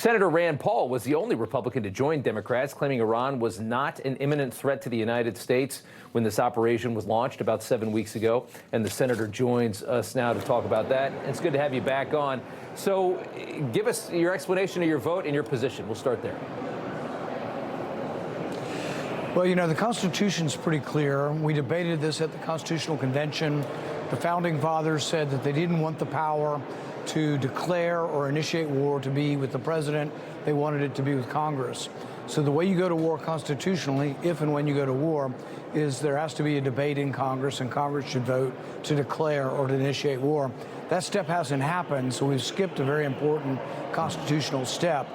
Senator Rand Paul was the only Republican to join Democrats, claiming Iran was not an imminent threat to the United States when this operation was launched about 7 weeks ago. And the senator joins us now to talk about that. It's good to have you back on. So give us your explanation of your vote and your position. We'll start there. Well, you know, the Constitution's pretty clear. We debated this at the Constitutional Convention. The Founding Fathers said that they didn't want the power to declare or initiate war to be with the president. They wanted it to be with Congress. So the way you go to war constitutionally, if and when you go to war, is there has to be a debate in Congress, and Congress should vote to declare or to initiate war. That step hasn't happened, so we've skipped a very important constitutional step.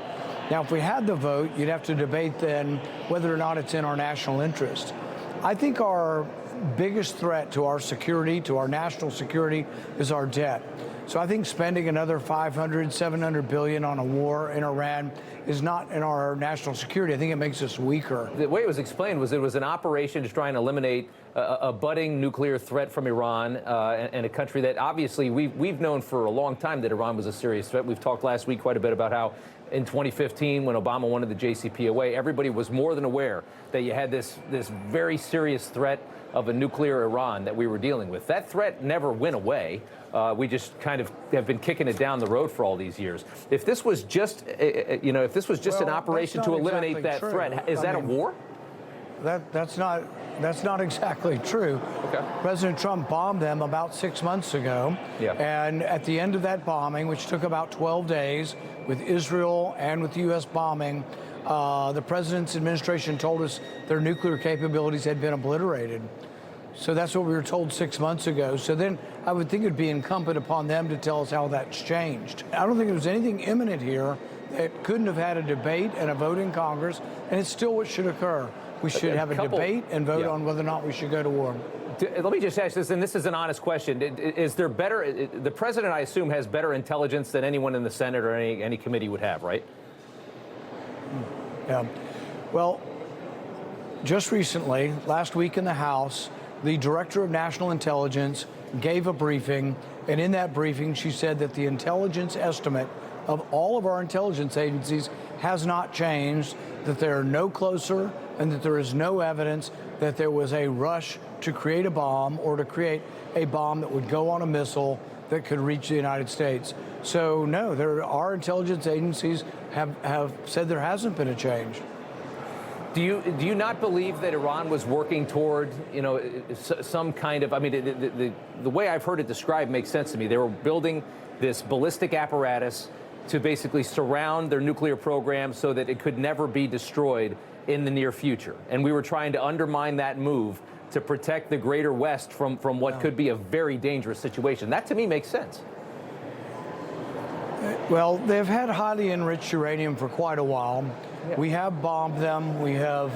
Now, if we had the vote, you'd have to debate then whether or not it's in our national interest. I think our biggest threat to our security, to our national security, is our debt. So I think spending another $500, $700 billion on a war in Iran is not in our national security. I think it makes us weaker. The way it was explained was it was an operation to try and eliminate a budding nuclear threat from Iran and a country that obviously we've known for a long time that Iran was a serious threat. We've talked last week quite a bit about how in 2015, when Obama wanted the JCPOA, everybody was more than aware that you had this very serious threat of a nuclear Iran that we were dealing with. That threat never went away. We just kind of have been kicking it down the road for all these years. If this was just, if this was just an operation to eliminate that threat, is that a war? That's not exactly true. Okay. President Trump bombed them about 6 months ago. Yeah. And at the end of that bombing, which took about 12 days with Israel and with the U.S. bombing, the president's administration told us their nuclear capabilities had been obliterated. So that's what we were told 6 months ago. So then I would think it would be incumbent upon them to tell us how that's changed. I don't think there's anything imminent here that couldn't have had a debate and a vote in Congress, and it's still what should occur. We should have a debate and vote on whether or not we should go to war. Let me just ask this, and this is an honest question. Is there better, the president, I assume, has better intelligence than anyone in the Senate or any committee would have, right? Yeah. Well, just recently, last week in the House, the Director of National Intelligence gave a briefing, and in that briefing, she said that the intelligence estimate of all of our intelligence agencies has not changed, that they are no closer, and that there is no evidence that there was a rush to create a bomb or to create a bomb that would go on a missile that could reach the United States. So no, our intelligence agencies have said there hasn't been a change. Do you not believe that Iran was working toward, some kind of, I mean, the way I've heard it described makes sense to me. They were building this ballistic apparatus to basically surround their nuclear program so that it could never be destroyed in the near future. And we were trying to undermine that move to protect the greater West from what could be a very dangerous situation. That, to me, makes sense. Well, they've had highly enriched uranium for quite a while. Yeah. We have bombed them. We have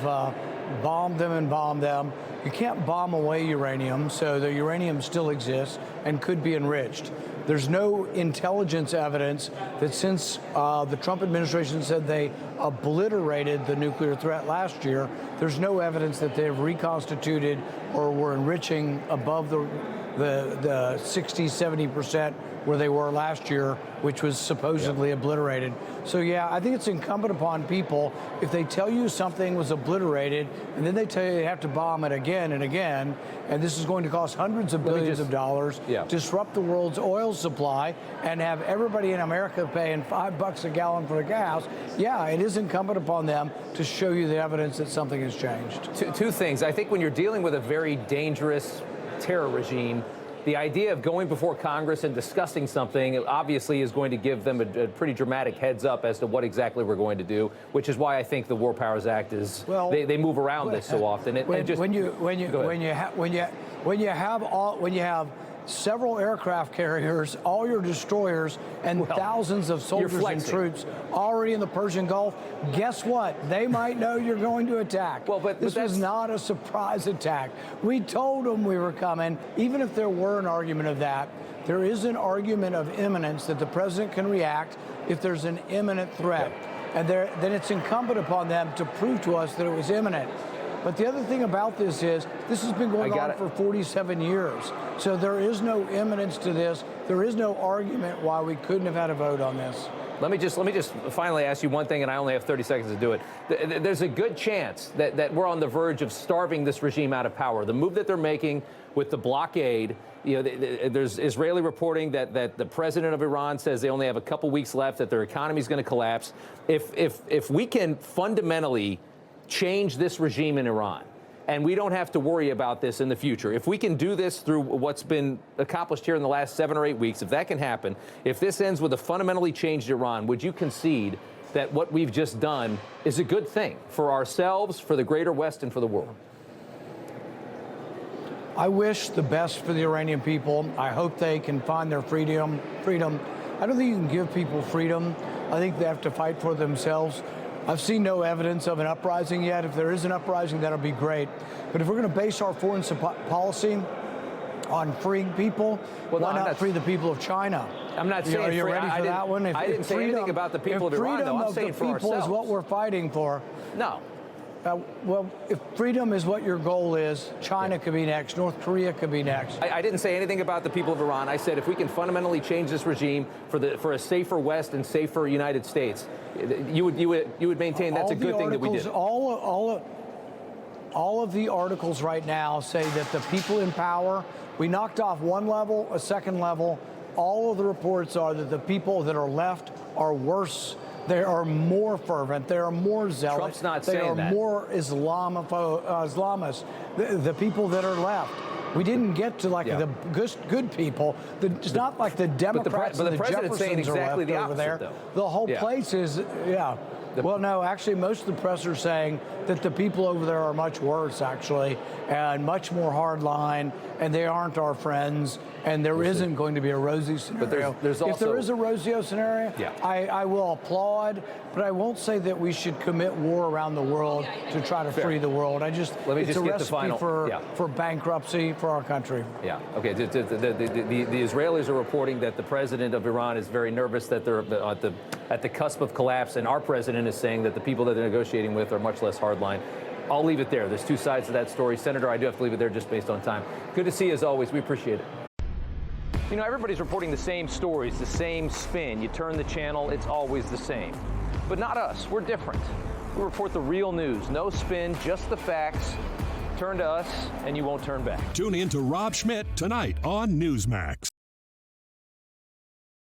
bombed them and bombed them. You can't bomb away uranium, so the uranium still exists and could be enriched. There's no intelligence evidence that since the Trump administration said they obliterated the nuclear threat last year, there's no evidence that they've reconstituted or were enriching above the 60, 70% where they were last year, which was supposedly obliterated. So yeah, I think it's incumbent upon people, if they tell you something was obliterated, and then they tell you they have to bomb it again and again, and this is going to cost hundreds of billions of dollars, disrupt the world's oil supply, and have everybody in America paying $5 a gallon for the gas, yeah, it is incumbent upon them to show you the evidence that something has changed. Two things. I think when you're dealing with a very dangerous terror regime, the idea of going before Congress and discussing something obviously is going to give them a pretty dramatic heads up as to what exactly we're going to do, which is why I think the War Powers Act is, they move around this so often. When you have several aircraft carriers, all your destroyers, and thousands of soldiers and troops already in the Persian Gulf, guess what? They might know you're going to attack. This was not a surprise attack. We told them we were coming. Even if there were an argument of that, there is an argument of imminence that the president can react if there's an imminent threat. And then it's incumbent upon them to prove to us that it was imminent. But the other thing about this is, this has been going on for 47 years. So there is no imminence to this. There is no argument why we couldn't have had a vote on this. Let me just finally ask you one thing, and I only have 30 seconds to do it. There's a good chance that we're on the verge of starving this regime out of power. The move that they're making with the blockade, there's Israeli reporting that the president of Iran says they only have a couple weeks left, that their economy is going to collapse. If we can fundamentally change this regime in Iran, and we don't have to worry about this in the future. If we can do this through what's been accomplished here in the last 7 or 8 weeks, if that can happen, if this ends with a fundamentally changed Iran, would you concede that what we've just done is a good thing for ourselves, for the greater West, and for the world? I wish the best for the Iranian people. I hope they can find their freedom. I don't think you can give people freedom. I think they have to fight for themselves. I've seen no evidence of an uprising yet. If there is an uprising, that'll be great. But if we're going to base our foreign policy on freeing people, why not free the people of China? I'm not saying Are you ready for that one? I didn't say anything about the people of Iran, though. I'm saying for ourselves. Freedom of the people is what we're fighting for. No. Well, if freedom is what your goal is, China could be next. North Korea could be next. I didn't say anything about the people of Iran. I said if we can fundamentally change this regime for a safer West and safer United States, you would maintain that's a good thing that we did. All of the articles right now say that the people in power, we knocked off one level, a second level. All of the reports are that the people that are left are worse. They are more fervent. They are more zealous. Trump's not saying that. They are more Islamists. The people that are left. We didn't get to the good people. It's not like the Democrats but the and the president's saying Jeffersons exactly are the left over opposite, there. though. The whole place is, well, no, actually, most of the press are saying that the people over there are much worse, actually, and much more hardline, and they aren't our friends, and there isn't going to be a rosy scenario. But there's also, if there is a rosy scenario, I will applaud, but I won't say that we should commit war around the world to try to free the world. It's a recipe for bankruptcy for our country. Yeah. Okay. The Israelis are reporting that the president of Iran is very nervous that they're at the cusp of collapse, and our president is saying that the people that they're negotiating with are much less hardline. I'll leave it there. There's two sides to that story. Senator, I do have to leave it there just based on time. Good to see you as always. We appreciate it. You know, everybody's reporting the same stories, the same spin. You turn the channel, it's always the same. But not us. We're different. We report the real news. No spin, just the facts. Turn to us, and you won't turn back. Tune in to Rob Schmitt tonight on Newsmax.